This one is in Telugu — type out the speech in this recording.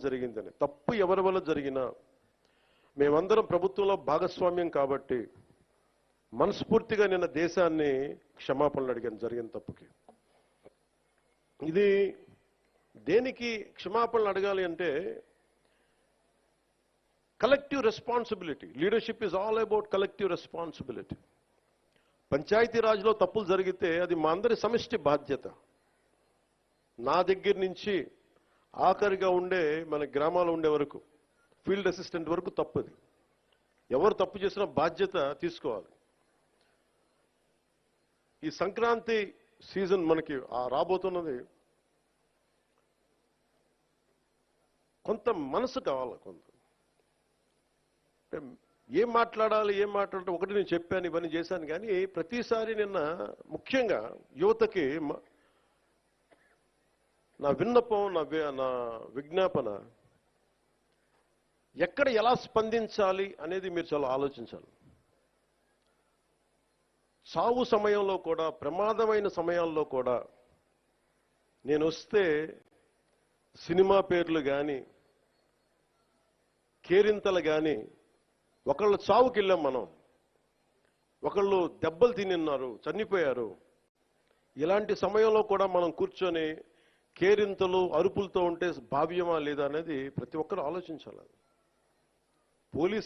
జరిగిందని. తప్పు ఎవరి వల్ల జరిగినా మేమందరం ప్రభుత్వంలో భాగస్వామ్యం కాబట్టి మనస్ఫూర్తిగా నిన్న దేశాన్ని క్షమాపణలు అడిగాను జరిగిన తప్పుకి. ఇది దేనికి క్షమాపణలు అడగాలి అంటే collective responsibility. Leadership is all about collective responsibility. పంచాయతీరాజ్లో తప్పులు జరిగితే అది మా అందరి సమిష్టి బాధ్యత. నా దగ్గర నుంచి ఆఖరిగా ఉండే మన గ్రామాలు ఉండే వరకు ఫీల్డ్ అసిస్టెంట్ వరకు తప్పది. ఎవరు తప్పు చేసినా బాధ్యత తీసుకోవాలి. ఈ సంక్రాంతి సీజన్ మనకి రాబోతున్నది. కొంత మనసు కావాలి. కొంత ఏం మాట్లాడాలి ఒకటి నేను చెప్పాను, ఇవన్నీ చేశాను. కానీ ప్రతిసారి నిన్న ముఖ్యంగా యువతకి నా విన్నపం, నా విజ్ఞాపన, ఎక్కడ ఎలా స్పందించాలి అనేది మీరు చాలా ఆలోచించాలి. చావు సమయంలో కూడా, ప్రమాదమైన సమయాల్లో కూడా నేను వస్తే సినిమా పేర్లు కానీ కేరింతలు కానీ, ఒకళ్ళు చావుకి వెళ్ళాం మనం, ఒకళ్ళు దెబ్బలు తిన్నారు, చనిపోయారు. ఇలాంటి సమయంలో కూడా మనం కూర్చొని కేరింతలు అరుపులతో ఉంటే భావ్యమా లేదా అనేది ప్రతి ఒక్కరు ఆలోచించాలి. పోలీస్